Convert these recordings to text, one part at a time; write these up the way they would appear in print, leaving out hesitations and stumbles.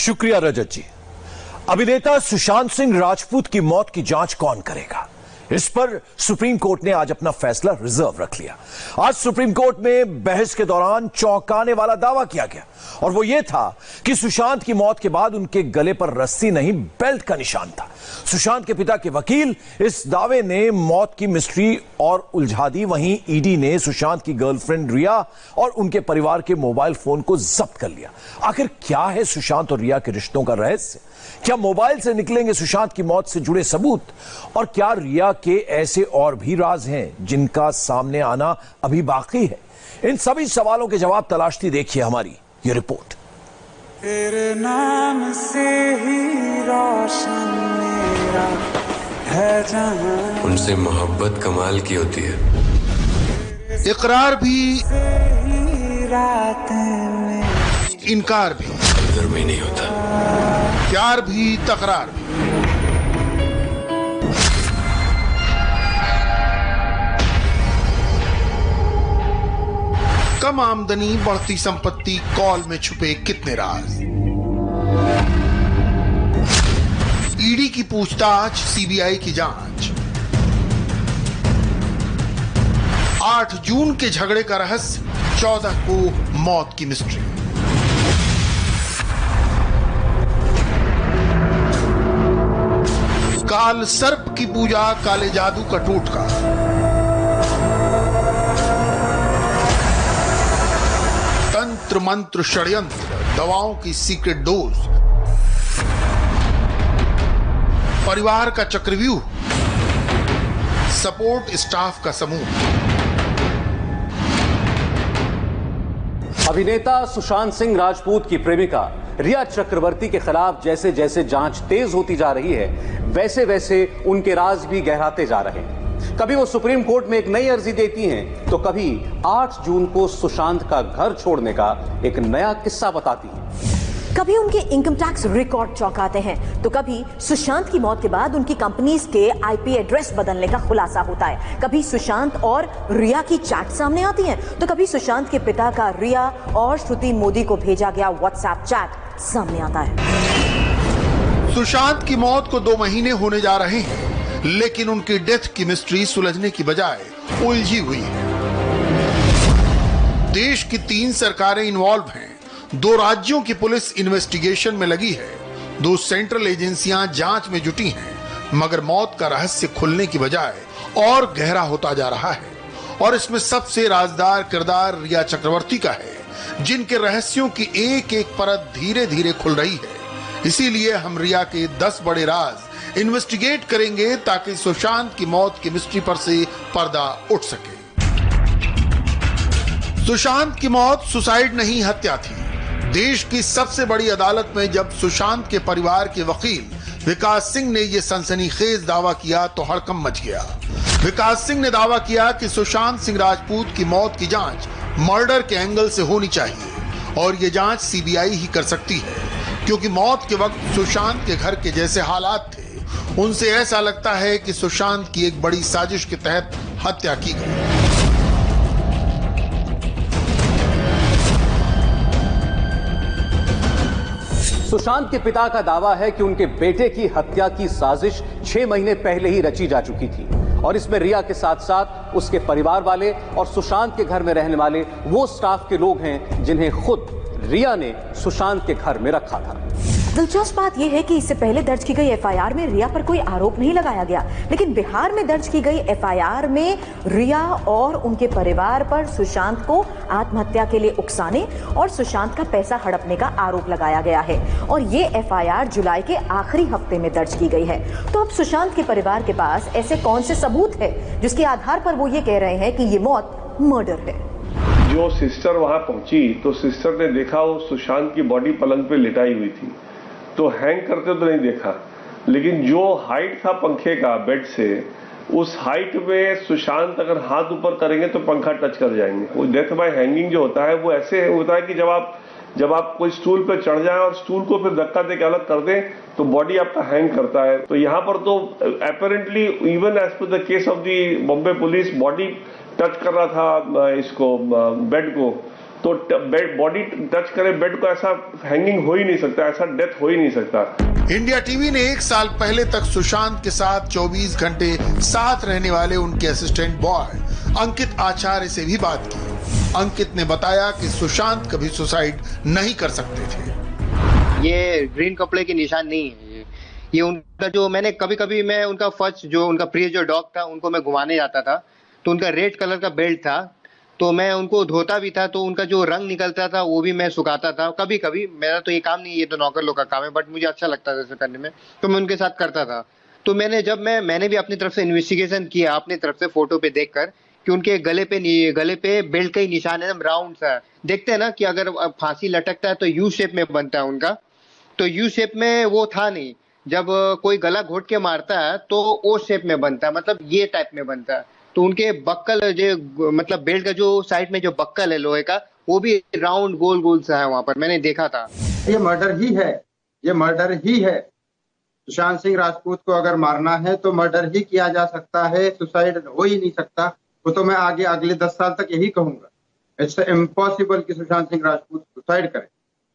शुक्रिया रजत जी। अभिनेता सुशांत सिंह राजपूत की मौत की जांच कौन करेगा, इस पर सुप्रीम कोर्ट ने आज अपना फैसला रिजर्व रख लिया। आज सुप्रीम कोर्ट में बहस के दौरान चौंकाने वाला दावा किया गया और वो ये था कि सुशांत की मौत के बाद उनके गले पर रस्सी नहीं बेल्ट का निशान था। सुशांत के पिता के वकील इस दावे ने मौत की मिस्ट्री और उलझा दी। वहीं ईडी ने सुशांत की गर्लफ्रेंड रिया और उनके परिवार के मोबाइल फोन को जब्त कर लिया। आखिर क्या है सुशांत और रिया के रिश्तों का रहस्य? क्या मोबाइल से निकलेंगे सुशांत की मौत से जुड़े सबूत? और क्या रिया के ऐसे और भी राज हैं जिनका सामने आना अभी बाकी है? इन सभी सवालों के जवाब तलाशती देखिए हमारी ये रिपोर्ट। तेरे नाम से ही रोशन मेरा है जहां, उनसे मोहब्बत कमाल की होती है। इकरार भी, रात में इनकार भी, घर में नहीं होता। प्यार भी, तकरार भी। कम आमदनी, बढ़ती संपत्ति, कॉल में छुपे कितने राज। ईडी की पूछताछ, सीबीआई की जांच। 8 जून के झगड़े का रहस्य, 14 को मौत की मिस्ट्री। काल सर्प की पूजा, काले जादू का टोटका। तंत्र मंत्र षड्यंत्र, दवाओं की सीक्रेट डोज, परिवार का चक्रव्यूह, सपोर्ट स्टाफ का समूह। अभिनेता सुशांत सिंह राजपूत की प्रेमिका रिया चक्रवर्ती के खिलाफ जैसे जैसे जांच तेज होती जा रही है, वैसे वैसे उनके राज भी गहराते जा रहे हैं। कभी वो सुप्रीम कोर्ट में एक नई अर्जी देती हैं, तो कभी 8 जून को सुशांत का घर छोड़ने का एक नया किस्सा बताती हैं। कभी उनके इनकम टैक्स रिकॉर्ड चौंकाते हैं, तो कभी सुशांत की मौत के बाद उनकी कंपनीज के आईपी एड्रेस बदलने का खुलासा होता है। कभी सुशांत और रिया की चैट सामने आती है, तो कभी सुशांत के पिता का रिया और श्रुति मोदी को भेजा गया व्हाट्सएप चैट सामने आता है। सुशांत की मौत को 2 महीने होने जा रहे हैं, लेकिन उनकी डेथ की मिस्ट्री सुलझने की बजाय उलझी हुई है। देश की 3 सरकारें इन्वॉल्व हैं, 2 राज्यों की पुलिस इन्वेस्टिगेशन में लगी है, 2 सेंट्रल एजेंसियां जांच में जुटी हैं, मगर मौत का रहस्य खुलने की बजाय और गहरा होता जा रहा है। और इसमें सबसे राजदार किरदार रिया चक्रवर्ती का है, जिनके रहस्यों की एक एक परत धीरे धीरे खुल रही है। इसीलिए हम रिया के 10 बड़े राज इन्वेस्टिगेट करेंगे, ताकि सुशांत की मौत की मिस्ट्री पर से पर्दा उठ सके। सुशांत की मौत सुसाइड नहीं, हत्या थी। देश की सबसे बड़ी अदालत में जब सुशांत के परिवार के वकील विकास सिंह ने यह सनसनीखेज दावा किया, तो हड़कंप मच गया। विकास सिंह ने दावा किया कि सुशांत सिंह राजपूत की मौत की जांच मर्डर के एंगल से होनी चाहिए और यह जांच सीबीआई ही कर सकती है, क्योंकि मौत के वक्त सुशांत के घर के जैसे हालात थे। उनसे ऐसा लगता है कि सुशांत की एक बड़ी साजिश के तहत हत्या की गई। सुशांत के पिता का दावा है कि उनके बेटे की हत्या की साजिश 6 महीने पहले ही रची जा चुकी थी और इसमें रिया के साथ साथ उसके परिवार वाले और सुशांत के घर में रहने वाले वो स्टाफ के लोग हैं जिन्हें खुद रिया ने सुशांत के घर में रखा था। दिलचस्प बात यह है कि इससे पहले दर्ज की गई एफआईआर में रिया पर कोई आरोप नहीं लगाया गया, लेकिन बिहार में दर्ज की गई एफआईआर में रिया और उनके परिवार पर सुशांत को आत्महत्या के लिए उकसाने और सुशांत का पैसा हड़पने का आरोप लगाया गया है और ये एफआईआर जुलाई के आखिरी हफ्ते में दर्ज की गई है। तो अब सुशांत के परिवार के पास ऐसे कौन से सबूत है जिसके आधार पर वो ये कह रहे हैं कि ये मौत मर्डर है? जो सिस्टर वहां पहुंची तो सिस्टर ने देखा वो सुशांत की बॉडी पलंग पे लिटाई हुई थी, तो हैंग करते तो नहीं देखा, लेकिन जो हाइट था पंखे का बेड से, उस हाइट में सुशांत अगर हाथ ऊपर करेंगे तो पंखा टच कर जाएंगे। वो डेथ बाय हैंगिंग जो होता है वो ऐसे होता है कि जब आप कोई स्टूल पे चढ़ जाएं और स्टूल को फिर धक्का दे के अलग कर दें तो बॉडी आपका हैंग करता है। तो यहाँ पर तो apparently even as per the case of the Bombay police, body touch कर रहा था इसको बेड को, तो बॉडी टच करे बेड को, ऐसा हैंगिंग हो ही नहीं सकता, ऐसा डेथ हो ही नहीं सकता। इंडिया टीवी ने 1 साल पहले तक सुशांत के साथ 24 घंटे साथ रहने वाले उनके असिस्टेंट बॉय अंकित आचार्य से भी बात की। अंकित ने बताया कि सुशांत कभी सुसाइड नहीं कर सकते थे। ये ग्रीन कपड़े के निशान नहीं है, ये उनका जो मैंने कभी मैं उनका फर्स्ट जो उनका प्रिय जो डॉग था उनको मैं घुमाने जाता था, तो उनका रेड कलर का बेल्ट था, तो मैं उनको धोता भी था, तो उनका जो रंग निकलता था वो भी मैं सुखाता था। कभी कभी मेरा तो ये काम नहीं, ये तो नौकर लोग का काम है, बट मुझे अच्छा लगता था इसे करने में, तो मैं उनके साथ करता था। तो मैंने भी अपनी तरफ से इन्वेस्टिगेशन किया, अपनी तरफ से फोटो पे देखकर कि उनके गले पे बेल्ट का ही निशान है, राउंड सा। देखते हैं ना कि अगर फांसी लटकता है तो यू शेप में बनता है उनका, तो यू शेप में वो था नहीं। जब कोई गला घोट के मारता है तो ओ शेप में बनता है, मतलब ये टाइप में बनता है। तो उनके बक्कल जो मतलब बेल्ट का जो साइड में जो बक्कल है लोहे का, वो भी राउंड गोल गोल सा है, वहां पर मैंने देखा था। ये मर्डर ही है, ये मर्डर ही है। सुशांत सिंह राजपूत को अगर मारना है तो मर्डर ही किया जा सकता है, सुसाइड हो ही नहीं सकता। वो तो मैं आगे अगले 10 साल तक यही कहूंगा, इट्स इम्पॉसिबल कि सुशांत सिंह राजपूत सुसाइड करे।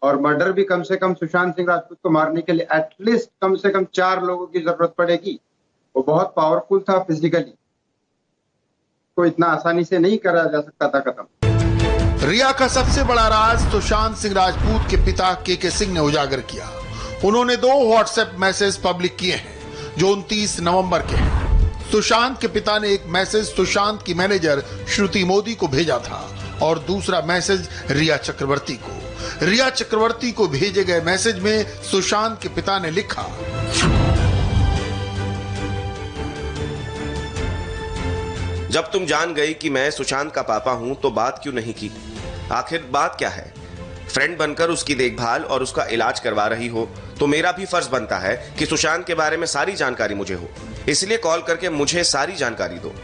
और मर्डर भी कम से कम सुशांत सिंह राजपूत को मारने के लिए एटलीस्ट कम से कम 4 लोगों की जरूरत पड़ेगी। वो बहुत पावरफुल था फिजिकली, को इतना आसानी से नहीं करा जा सकता था खत्म। रिया का सबसे बड़ा राज सुशांत सिंह राजपूत के पिता के सिंह ने उजागर किया। उन्होंने 2 व्हाट्सएप मैसेज पब्लिक किए हैं जो 29 नवंबर के हैं। सुशांत के पिता ने एक मैसेज सुशांत की मैनेजर श्रुति मोदी को भेजा था और दूसरा मैसेज रिया चक्रवर्ती को। रिया चक्रवर्ती को भेजे गए मैसेज में सुशांत के पिता ने लिखा, जब तुम जान गई कि मैं सुशांत का पापा हूं तो बात क्यों नहीं की? आखिर बात क्या है? फ्रेंड बनकर उसकी देखभाल और उसका इलाज करवा रही हो तो मेरा भी फर्ज बनता है कि सुशांत के बारे में सारी जानकारी मुझे हो, इसलिए कॉल करके मुझे सारी जानकारी दो।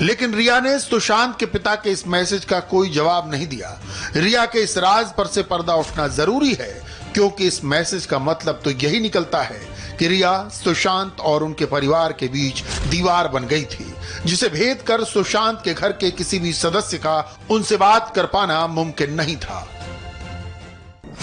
लेकिन रिया ने सुशांत के पिता के इस मैसेज का कोई जवाब नहीं दिया। रिया के इस राज पर से पर्दा उठना जरूरी है, क्योंकि इस मैसेज का मतलब तो यही निकलता है कि रिया सुशांत और उनके परिवार के बीच दीवार बन गई थी, जिसे भेद कर सुशांत के घर के किसी भी सदस्य का उनसे बात कर पाना मुमकिन नहीं था।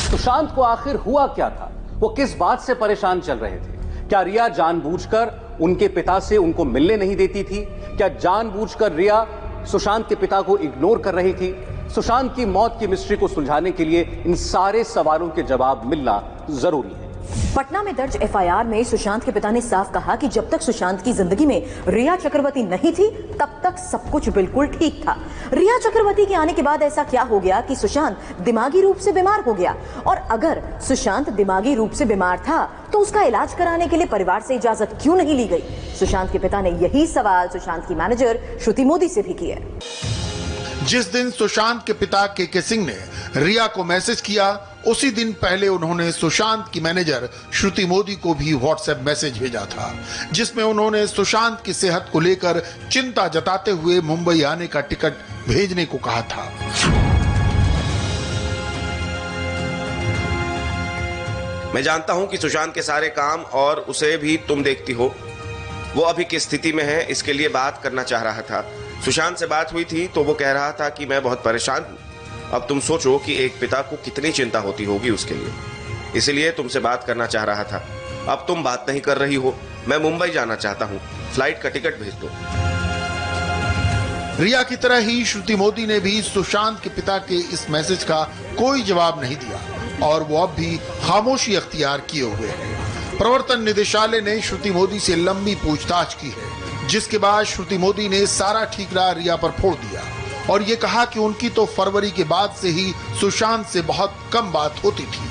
सुशांत को आखिर हुआ क्या था? वो किस बात से परेशान चल रहे थे? क्या रिया जानबूझकर उनके पिता से उनको मिलने नहीं देती थी? क्या जानबूझकर रिया सुशांत के पिता को इग्नोर कर रही थी? सुशांत की मौत की मिस्ट्री को सुलझाने के लिए इन सारे सवालों के जवाब मिलना जरूरी है। पटना में दर्ज एफआईआर में सुशांत के पिता ने साफ कहा कि जब तक सुशांत की जिंदगी में रिया चक्रवर्ती नहीं थी तब तक सब कुछ बिल्कुल ठीक था। रिया चक्रवर्ती के आने के बाद ऐसा क्या हो गया कि सुशांत दिमागी रूप से बीमार हो गया? और अगर सुशांत दिमागी रूप से बीमार था तो उसका इलाज कराने के लिए परिवार से इजाजत क्यों नहीं ली गई? सुशांत के पिता ने यही सवाल सुशांत की मैनेजर श्रुति मोदी से भी किया। जिस दिन सुशांत के पिता के सिंह ने रिया को मैसेज किया, उसी दिन पहले उन्होंने सुशांत की मैनेजर श्रुति मोदी को भी व्हाट्सएप मैसेज भेजा था, जिसमें उन्होंने सुशांत की सेहत को लेकर चिंता जताते हुए मुंबई आने का टिकट भेजने को कहा था। मैं जानता हूं कि सुशांत के सारे काम और उसे भी तुम देखती हो। वो अभी किस स्थिति में है इसके लिए बात करना चाह रहा था। सुशांत से बात हुई थी तो वो कह रहा था कि मैं बहुत परेशान हूं। अब तुम सोचो कि एक पिता को कितनी चिंता होती होगी उसके लिए, इसलिए तुमसे बात करना चाह रहा था। अब तुम बात नहीं कर रही हो। मैं मुंबई जाना चाहता हूं, फ्लाइट का टिकट भेज दो। रिया की तरह ही श्रुति मोदी ने भी सुशांत के पिता के इस मैसेज का कोई जवाब नहीं दिया और वो अब भी खामोशी अख्तियार किए हुए हैं। प्रवर्तन निदेशालय ने श्रुति मोदी से लंबी पूछताछ की है, जिसके बाद श्रुति मोदी ने सारा ठीकरा रिया पर फोड़ दिया और ये कहा कि उनकी तो फरवरी के बाद से ही सुशांत से बहुत कम बात होती थी।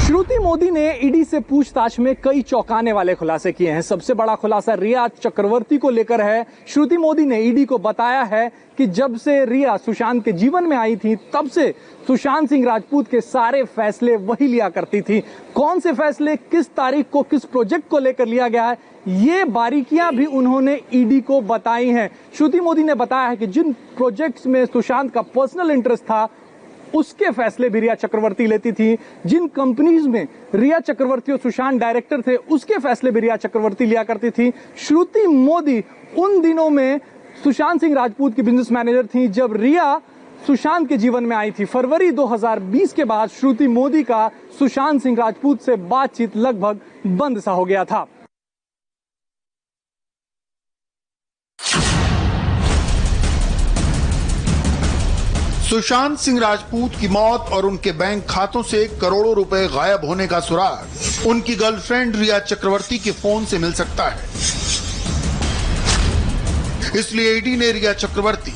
श्रुति मोदी ने ईडी से पूछताछ में कई चौंकाने वाले खुलासे किए हैं। सबसे बड़ा खुलासा रिया चक्रवर्ती को लेकर है। श्रुति मोदी ने ईडी को बताया है कि जब से रिया सुशांत के जीवन में आई थी तब से सुशांत सिंह राजपूत के सारे फैसले वही लिया करती थी। कौन से फैसले, किस तारीख को, किस प्रोजेक्ट को लेकर लिया गया है, ये बारीकियां भी उन्होंने ईडी को बताई हैं। श्रुति मोदी ने बताया है कि जिन प्रोजेक्ट्स में सुशांत का पर्सनल इंटरेस्ट था उसके फैसले भी रिया चक्रवर्ती लेती थी। जिन कंपनीज में रिया चक्रवर्ती और सुशांत डायरेक्टर थे उसके फैसले भी रिया चक्रवर्ती लिया करती थी। श्रुति मोदी उन दिनों में सुशांत सिंह राजपूत की बिजनेस मैनेजर थी जब रिया सुशांत के जीवन में आई थी। फरवरी 2020 के बाद श्रुति मोदी का सुशांत सिंह राजपूत से बातचीत लगभग बंद सा हो गया था। सुशांत सिंह राजपूत की मौत और उनके बैंक खातों से करोड़ों रुपए गायब होने का सुराग उनकी गर्लफ्रेंड रिया चक्रवर्ती के फोन से मिल सकता है। इसलिए ईडी ने रिया चक्रवर्ती,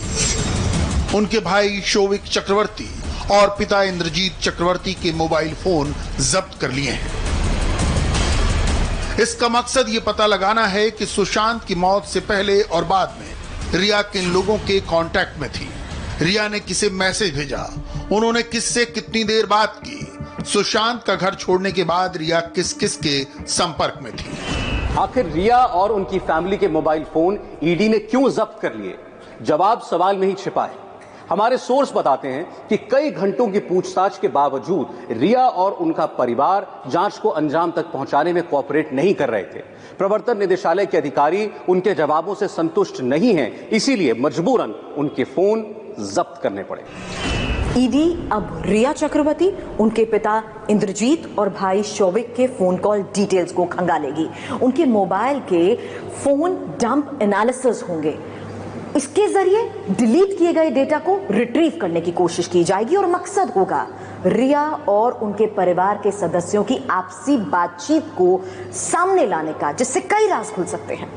उनके भाई शोविक चक्रवर्ती और पिता इंद्रजीत चक्रवर्ती के मोबाइल फोन जब्त कर लिए हैं। इसका मकसद ये पता लगाना है कि सुशांत की मौत से पहले और बाद में रिया किन लोगों के कांटेक्ट में थी, रिया ने किसे मैसेज भेजा, उन्होंने किससे कितनी देर बात की, सुशांत का घर छोड़ने के बाद रिया किस किस के संपर्क में थी। आखिर रिया और उनकी फैमिली के मोबाइल फोन ईडी ने क्यों जब्त कर लिए? जवाब सवाल में ही छिपा है। हमारे सोर्स बताते हैं कि कई घंटों की पूछताछ के बावजूद रिया और उनका परिवार जांच को अंजाम तक पहुंचाने में कोऑपरेट नहीं कर रहे थे। प्रवर्तन निदेशालय के अधिकारी उनके जवाबों से संतुष्ट नहीं हैं, इसीलिए मजबूरन उनके फोन जब्त करने पड़े। ईडी अब रिया चक्रवर्ती, उनके पिता इंद्रजीत और भाई शोविक के फोन कॉल डिटेल्स को खंगालेगी। उनके मोबाइल के फोन डंप एनालिसिस होंगे। इसके जरिए डिलीट किए गए डेटा को रिट्रीव करने की कोशिश की जाएगी और मकसद होगा रिया और उनके परिवार के सदस्यों की आपसी बातचीत को सामने लाने का, जिससे कई राज खुल सकते हैं।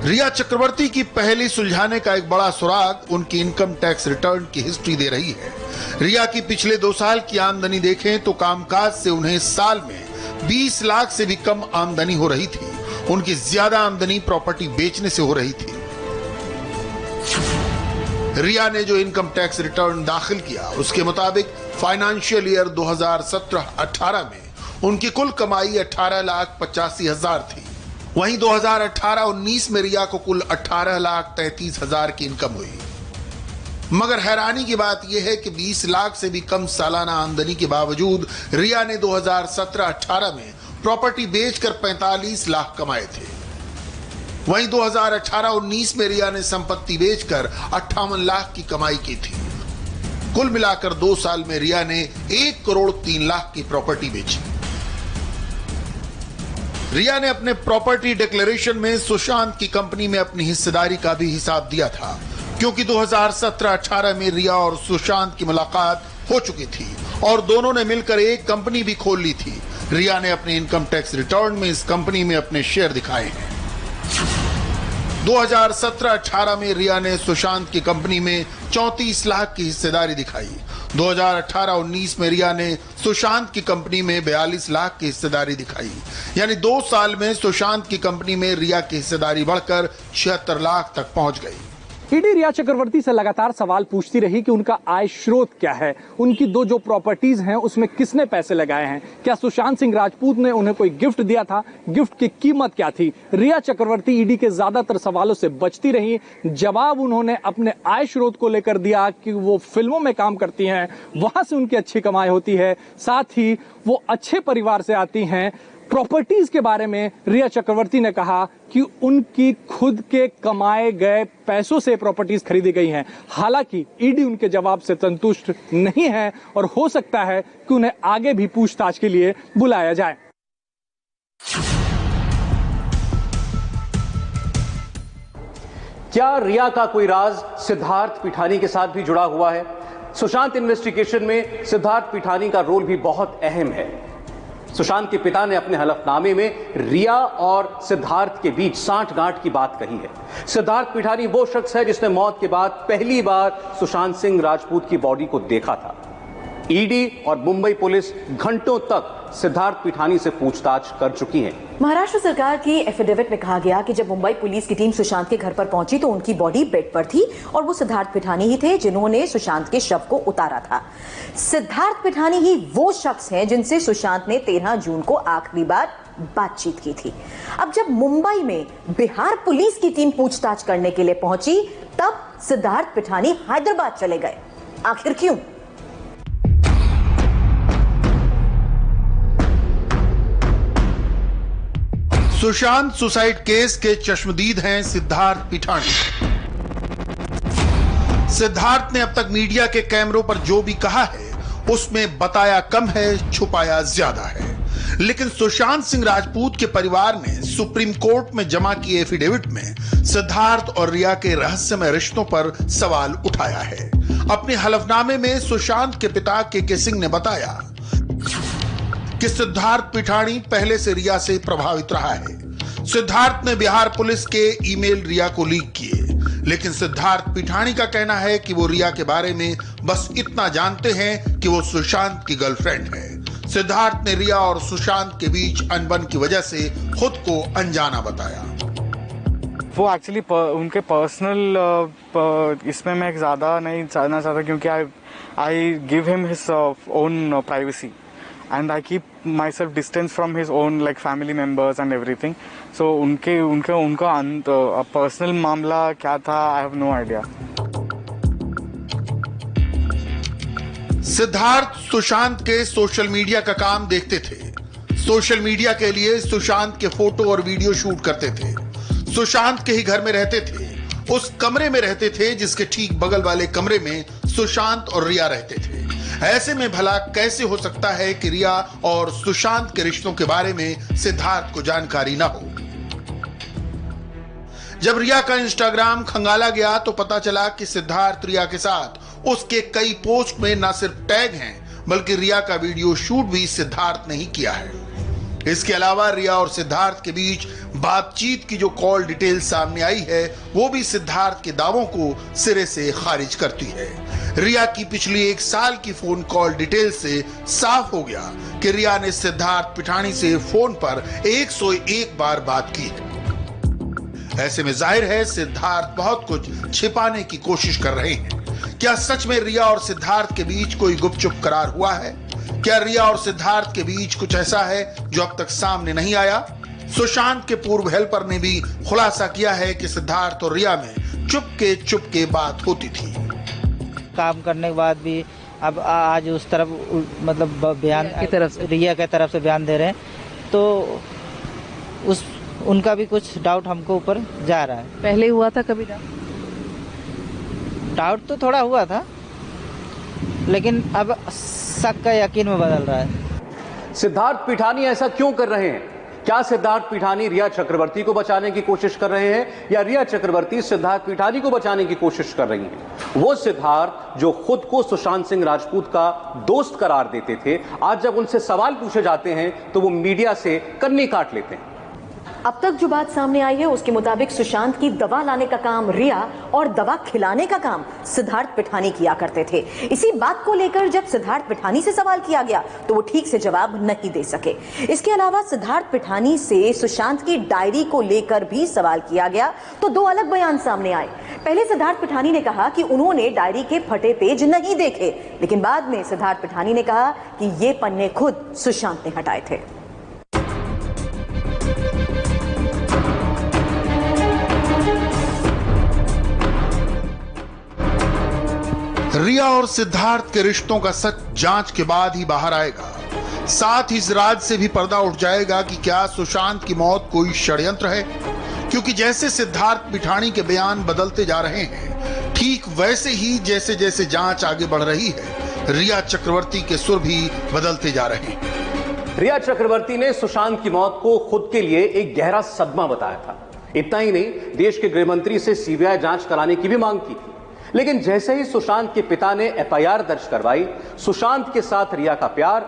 रिया चक्रवर्ती की पहली सुलझाने का एक बड़ा सुराग उनकी इनकम टैक्स रिटर्न की हिस्ट्री दे रही है। रिया की पिछले 2 साल की आमदनी देखें तो कामकाज से उन्हें साल में 20 लाख से भी कम आमदनी हो रही थी। उनकी ज्यादा आमदनी प्रॉपर्टी बेचने से हो रही थी। रिया ने जो इनकम टैक्स रिटर्न दाखिल किया उसके मुताबिक फाइनेंशियल ईयर 2017-18 में उनकी कुल कमाई 18,85,000 थी। वहीं 2018-19 में रिया को कुल 18,33,000 की इनकम हुई। मगर हैरानी की बात यह है कि 20 लाख से भी कम सालाना आमदनी के बावजूद रिया ने 2017-18 में प्रॉपर्टी बेचकर 45 लाख कमाए थे। वहीं 2018-19 में रिया ने संपत्ति बेचकर 58 लाख की कमाई की थी। कुल मिलाकर 2 साल में रिया ने 1 करोड़ 3 लाख की प्रॉपर्टी बेची। रिया ने अपने प्रॉपर्टी डिक्लेरेशन में सुशांत की कंपनी में अपनी हिस्सेदारी का भी हिसाब दिया था, क्योंकि 2017-18 में रिया और सुशांत की मुलाकात हो चुकी थी और दोनों ने मिलकर एक कंपनी भी खोल ली थी। रिया ने अपने इनकम टैक्स रिटर्न में इस कंपनी में अपने शेयर दिखाए हैं। 2017-18 में रिया ने सुशांत की कंपनी में 34 लाख की हिस्सेदारी दिखाई। 2018-19 में रिया ने सुशांत की कंपनी में 42 लाख की हिस्सेदारी दिखाई। यानी 2 साल में सुशांत की कंपनी में रिया की हिस्सेदारी बढ़कर 76 लाख तक पहुंच गई। ईडी रिया चक्रवर्ती से लगातार सवाल पूछती रही कि उनका आय स्रोत क्या है, उनकी 2 जो प्रॉपर्टीज हैं उसमें किसने पैसे लगाए हैं, क्या सुशांत सिंह राजपूत ने उन्हें कोई गिफ्ट दिया था, गिफ्ट की कीमत क्या थी। रिया चक्रवर्ती ईडी के ज्यादातर सवालों से बचती रही। जवाब उन्होंने अपने आय स्रोत को लेकर दिया कि वो फिल्मों में काम करती हैं, वहां से उनकी अच्छी कमाई होती है, साथ ही वो अच्छे परिवार से आती हैं। प्रॉपर्टीज के बारे में रिया चक्रवर्ती ने कहा कि उनकी खुद के कमाए गए पैसों से प्रॉपर्टीज खरीदी गई हैं। हालांकि ईडी उनके जवाब से संतुष्ट नहीं है और हो सकता है कि उन्हें आगे भी पूछताछ के लिए बुलाया जाए। क्या रिया का कोई राज सिद्धार्थ पिठानी के साथ भी जुड़ा हुआ है? सुशांत इन्वेस्टिगेशन में सिद्धार्थ पिठानी का रोल भी बहुत अहम है। सुशांत के पिता ने अपने हलफनामे में रिया और सिद्धार्थ के बीच सांठगांठ की बात कही है। सिद्धार्थ पिठानी वो शख्स है जिसने मौत के बाद पहली बार सुशांत सिंह राजपूत की बॉडी को देखा था। ईडी और मुंबई पुलिस घंटों तक सिद्धार्थ पिठानी से पूछताछ कर चुकी है। महाराष्ट्र सरकार की एफिडेविट में कहा गया कि जब मुंबई पुलिस की टीम सुशांत के घर पर पहुंची तो उनकी बॉडी बेड पर थी और वो सिद्धार्थ पिठानी ही थे जिन्होंने सुशांत के शव को उतारा था। सिद्धार्थ पिठानी ही वो शख्स हैं जिनसे सुशांत ने 13 जून को आखिरी बार बातचीत की थी। अब जब मुंबई में बिहार पुलिस की टीम पूछताछ करने के लिए पहुंची तब सिद्धार्थ पिठानी हैदराबाद चले गए। आखिर क्यों? सुशांत सुसाइड केस के चश्मदीद हैं सिद्धार्थ पिठानी। सिद्धार्थ ने अब तक मीडिया के कैमरों पर जो भी कहा है उसमें बताया कम है, छुपाया ज्यादा है। लेकिन सुशांत सिंह राजपूत के परिवार ने सुप्रीम कोर्ट में जमा किए एफिडेविट में सिद्धार्थ और रिया के रहस्यमय रिश्तों पर सवाल उठाया है। अपने हलफनामे में सुशांत के पिता के सिंह ने बताया कि सिद्धार्थ पिठानी पहले से रिया से प्रभावित रहा है। सिद्धार्थ ने बिहार पुलिस के ईमेल रिया को लीक किए, लेकिन सिद्धार्थ पिठानी का कहना है कि वो रिया के बारे में बस इतना जानते हैं कि वो सुशांत की गर्लफ्रेंड है। सिद्धार्थ ने रिया और सुशांत के बीच अनबन की वजह से खुद को अनजाना बताया। वो एक्चुअली उनके पर्सनल इसमें मैं ज्यादा नहीं जानना चाहता, क्योंकि I give him his own privacy and I keep myself distance from his own like family members and everything. So उनका पर्सनल मामला क्या था, I have no idea. Siddharth Sushant के सोशल मीडिया का काम देखते थे। सोशल मीडिया के लिए सुशांत के फोटो और वीडियो शूट करते थे। सुशांत के ही घर में रहते थे, उस कमरे में रहते थे जिसके ठीक बगल वाले कमरे में सुशांत और रिया रहते थे। ऐसे में भला कैसे हो सकता है कि रिया और सुशांत के रिश्तों के बारे में सिद्धार्थ को जानकारी ना हो। जब रिया का इंस्टाग्राम खंगाला गया तो पता चला कि सिद्धार्थ रिया के साथ उसके कई पोस्ट में न सिर्फ टैग हैं, बल्कि रिया का वीडियो शूट भी सिद्धार्थ ने ही किया है। इसके अलावा रिया और सिद्धार्थ के बीच बातचीत की जो कॉल डिटेल सामने आई है, वो भी सिद्धार्थ के दावों को सिरे से खारिज करती है। रिया की पिछली 1 साल की फोन कॉल डिटेल से साफ हो गया कि रिया ने सिद्धार्थ पिठानी से फोन पर 101 बार बात की है। ऐसे में जाहिर है सिद्धार्थ बहुत कुछ छिपाने की कोशिश कर रहे हैं। क्या सच में रिया और सिद्धार्थ के बीच कोई गुपचुप करार हुआ है? क्या रिया और सिद्धार्थ के बीच कुछ ऐसा है जो अब तक सामने नहीं आया? सुशांत के पूर्व हेल्पर ने भी खुलासा किया है कि सिद्धार्थ और रिया में चुपके बात होती थी। काम करने के बाद भी अब आज उस तरफ मतलब बयान की तरफ से रिया की तरफ से बयान दे रहे हैं, तो उनका भी कुछ डाउट हमको ऊपर जा रहा है। पहले हुआ था कभी डाउट तो थोड़ा हुआ था, लेकिन अब शक का यकीन में बदल रहा है। सिद्धार्थ पिठानी ऐसा क्यों कर रहे हैं? क्या सिद्धार्थ पिठानी रिया चक्रवर्ती को बचाने की कोशिश कर रहे हैं या रिया चक्रवर्ती सिद्धार्थ पिठानी को बचाने की कोशिश कर रही हैं? वो सिद्धार्थ जो खुद को सुशांत सिंह राजपूत का दोस्त करार देते थे, आज जब उनसे सवाल पूछे जाते हैं तो वो मीडिया से कन्नी काट लेते हैं। अब तक जो बात सामने आई है उसके मुताबिक सुशांत की दवा लाने का काम रिया और दवा खिलाने का काम सिद्धार्थ पिठानी किया करते थे। इसी बात को लेकर जब सिद्धार्थ पिठानी से सवाल किया गया तो वो ठीक से जवाब नहीं दे सके। इसके अलावा सिद्धार्थ पिठानी से सुशांत की डायरी को लेकर भी सवाल किया गया तो 2 अलग बयान सामने आए। पहले सिद्धार्थ पिठानी ने कहा कि उन्होंने डायरी के फटे पेज नहीं देखे, लेकिन बाद में सिद्धार्थ पिठानी ने कहा कि ये पन्ने खुद सुशांत ने हटाए थे। रिया और सिद्धार्थ के रिश्तों का सच जांच के बाद ही बाहर आएगा। साथ ही इस राज से भी पर्दा उठ जाएगा कि क्या सुशांत की मौत कोई षड्यंत्र है, क्योंकि जैसे सिद्धार्थ पिठानी के बयान बदलते जा रहे हैं, ठीक वैसे ही जैसे जैसे जांच आगे बढ़ रही है, रिया चक्रवर्ती के सुर भी बदलते जा रहे हैं। रिया चक्रवर्ती ने सुशांत की मौत को खुद के लिए एक गहरा सदमा बताया था। इतना ही नहीं, देश के गृह मंत्री से सीबीआई जांच कराने की भी मांग की थी। लेकिन जैसे ही सुशांत के पिता ने एफआईआर दर्ज करवाई, सुशांत के साथ रिया का प्यार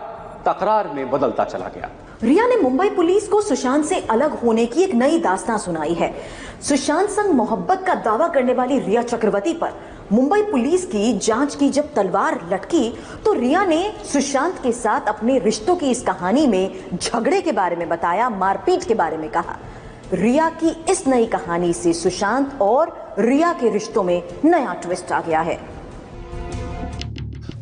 तकरार में बदलता चला गया। रिया ने मुंबई पुलिस को सुशांत से अलग होने की एक नई दास्तां सुनाई है। सुशांत संग मोहब्बत का दावा करने वाली रिया चक्रवर्ती पर मुंबई पुलिस की जांच की जब तलवार लटकी तो रिया ने सुशांत के साथ अपने रिश्तों की इस कहानी में झगड़े के बारे में बताया, मारपीट के बारे में कहा। रिया की इस नई कहानी से सुशांत और रिया के रिश्तों में नया ट्विस्ट आ गया है।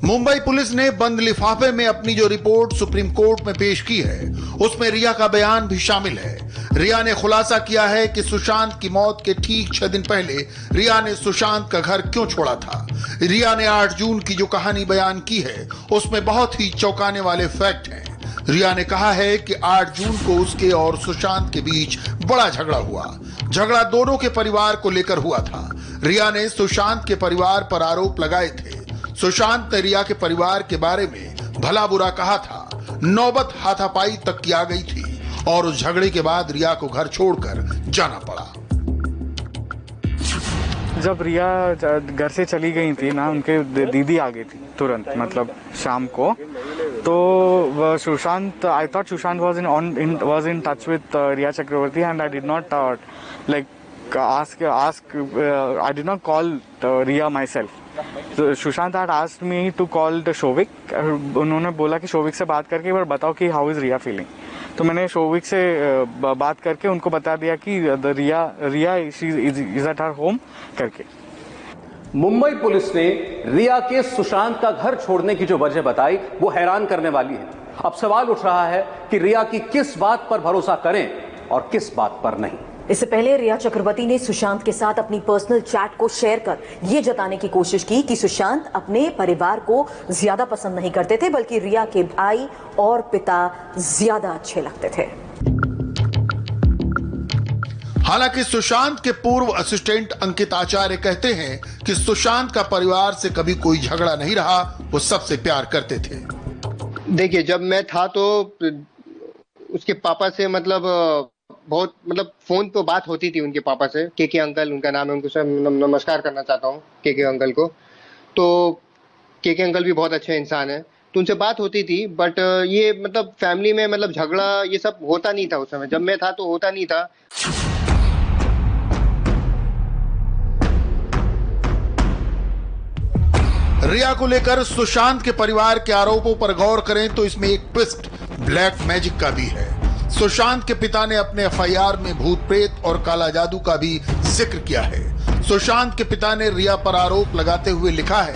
मुंबई पुलिस ने बंद लिफाफे में अपनी जो रिपोर्ट सुप्रीम कोर्ट में पेश की है, उसमें रिया का बयान भी शामिल है। रिया ने खुलासा किया है कि सुशांत की मौत के ठीक 6 दिन पहले रिया ने सुशांत का घर क्यों छोड़ा था। रिया ने 8 जून की जो कहानी बयान की है, उसमें बहुत ही चौंकाने वाले फैक्ट हैं। रिया ने कहा है कि 8 जून को उसके और सुशांत के बीच बड़ा झगड़ा हुआ। झगड़ा दोनों के परिवार को लेकर हुआ था। रिया ने सुशांत के परिवार पर आरोप लगाए थे। सुशांत ने रिया के परिवार के बारे में भला बुरा कहा था। नौबत हाथापाई तक की आ गई थी और उस झगड़े के बाद रिया को घर छोड़कर जाना पड़ा। जब रिया घर से चली गई थी ना, उनके दीदी आ गई थी तुरंत, मतलब शाम को। तो Sushant, I thought Sushant was in touch with Riya Chakravarti and I did not I did not call Riya myself. So Sushant had asked me to call the Shovik. उन्होंने बोला कि शोविक से बात करके एक बार बताओ कि हाउ इज रिया फीलिंग। तो मैंने शोविक से बात करके उनको बता दिया कि रिया इज एट हर होम करके। मुंबई पुलिस ने रिया के सुशांत का घर छोड़ने की जो वजह बताई वो हैरान करने वाली है। अब सवाल उठ रहा है कि रिया की किस बात पर भरोसा करें और किस बात पर नहीं। इससे पहले रिया चक्रवर्ती ने सुशांत के साथ अपनी पर्सनल चैट को शेयर कर यह जताने की कोशिश की कि सुशांत अपने परिवार को ज्यादा पसंद नहीं करते थे, बल्कि रिया के भाई और पिता ज्यादा अच्छे लगते थे। हालांकि सुशांत के पूर्व असिस्टेंट अंकित आचार्य कहते हैं कि सुशांत का परिवार से कभी कोई झगड़ा नहीं रहा, वो सबसे प्यार करते थे। देखिए, जब मैं था तो उसके पापा से बहुत फोन पे बात होती थी उनके पापा से। के अंकल उनका नाम है, उनको नमस्कार करना चाहता हूँ के अंकल को। तो के अंकल भी बहुत अच्छे इंसान है, तो उनसे बात होती थी। बट ये फैमिली में झगड़ा ये सब होता नहीं था उस समय। जब मैं था तो होता नहीं था। रिया को लेकर सुशांत के परिवार के आरोपों पर गौर करें तो इसमें एक ट्विस्ट ब्लैक मैजिक का भी है। सुशांत के पिता ने अपने एफआईआर में भूत प्रेत और काला जादू का भी जिक्र किया है। सुशांत के पिता ने रिया पर आरोप लगाते हुए लिखा है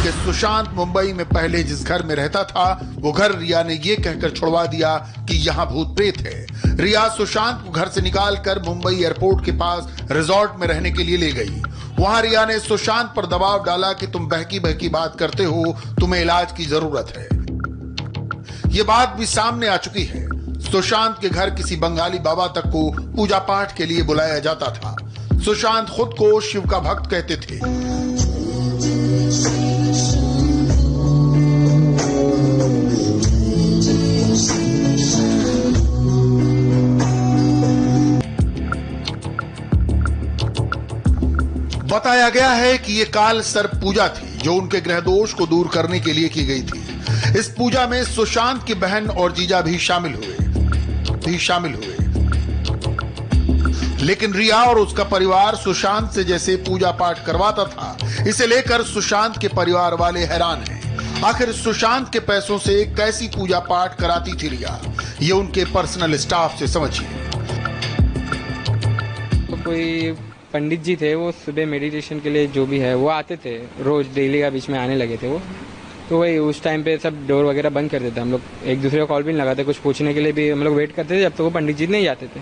कि सुशांत मुंबई में पहले जिस घर में रहता था वो घर रिया ने ये कहकर छुड़वा दिया कि यहाँ भूत प्रेत है। रिया सुशांत को घर से निकालकर मुंबई एयरपोर्ट के पास रिजॉर्ट में रहने के लिए ले गई। वहां रिया ने सुशांत पर दबाव डाला कि तुम बहकी बहकी बात करते हो, तुम्हें इलाज की जरूरत है। ये बात भी सामने आ चुकी है। सुशांत के घर किसी बंगाली बाबा तक को पूजा पाठ के लिए बुलाया जाता था। सुशांत खुद को शिव का भक्त कहते थे। बताया गया है कि ये काल सर्प पूजा थी जो उनके ग्रह दोष को दूर करने के लिए की गई थी। इस पूजा में सुशांत की बहन और जीजा भी शामिल हुए। लेकिन रिया और उसका परिवार सुशांत से जैसे पूजा पाठ करवाता था, इसे लेकर सुशांत के परिवार वाले हैरान हैं। आखिर सुशांत के पैसों से कैसी पूजा पाठ कराती थी रिया, ये उनके पर्सनल स्टाफ से समझिए। कोई पंडित जी थे, वो सुबह मेडिटेशन के लिए जो भी है वो आते थे, रोज डेली का बीच में आने लगे थे वो। तो वही उस टाइम पे सब डोर वगैरह बंद कर देते, हम लोग एक दूसरे को कॉल भी नहीं लगाते, कुछ पूछने के लिए भी हम लोग वेट करते थे जब तक वो पंडित जी नहीं जाते थे।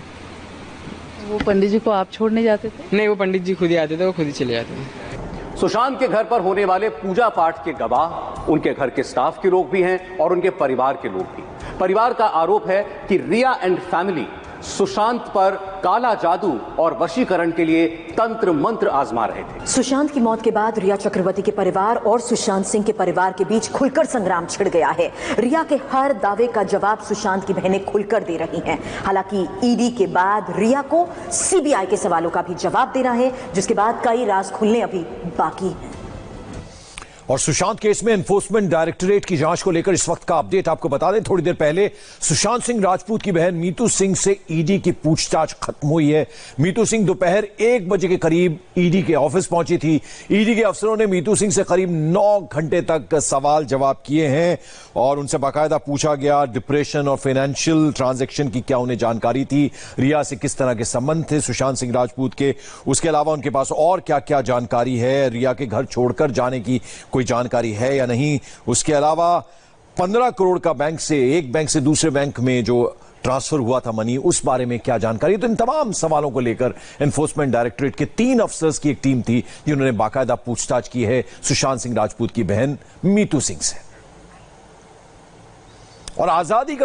वो पंडित जी को आप छोड़ने जाते थे? नहीं, वो पंडित जी खुद ही आते थे, वो खुद ही चले जाते थे। सुशांत के घर पर होने वाले पूजा पाठ के गवाह उनके घर के स्टाफ के लोग भी हैं और उनके परिवार के लोग भी। परिवार का आरोप है कि रिया एंड फैमिली सुशांत पर काला जादू और वशीकरण के लिए तंत्र मंत्र आजमा रहे थे। सुशांत की मौत के बाद रिया चक्रवर्ती के परिवार और सुशांत सिंह के परिवार के बीच खुलकर संग्राम छिड़ गया है। रिया के हर दावे का जवाब सुशांत की बहनें खुलकर दे रही हैं। हालांकि ईडी के बाद रिया को सीबीआई के सवालों का भी जवाब देना है, जिसके बाद कई राज खुलने अभी बाकी हैं। और सुशांत केस में एनफोर्समेंट डायरेक्टरेट की जांच को लेकर इस वक्त का अपडेट आपको बता दें। थोड़ी देर पहले सुशांत सिंह राजपूत की बहन मीतू सिंह से ईडी की पूछताछ खत्म हुई है। मीतू सिंह दोपहर 1 बजे के करीब ईडी के ऑफिस पहुंची थी। ईडी के अफसरों ने मीतू सिंह से करीब 9 घंटे तक सवाल जवाब किए हैं और उनसे बाकायदा पूछा गया डिप्रेशन और फाइनेंशियल ट्रांजैक्शन की क्या उन्हें जानकारी थी, रिया से किस तरह के संबंध थे सुशांत सिंह राजपूत के, उसके अलावा उनके पास और क्या क्या जानकारी है, रिया के घर छोड़कर जाने की कोई जानकारी है या नहीं, उसके अलावा 15 करोड़ का बैंक से एक बैंक से दूसरे बैंक में जो ट्रांसफर हुआ था मनी, उस बारे में क्या जानकारी। तो इन तमाम सवालों को लेकर एनफोर्समेंट डायरेक्टरेट के 3 अफसर्स की एक टीम थी जिन्होंने बाकायदा पूछताछ की है सुशांत सिंह राजपूत की बहन मीतू सिंह से। और आजादी का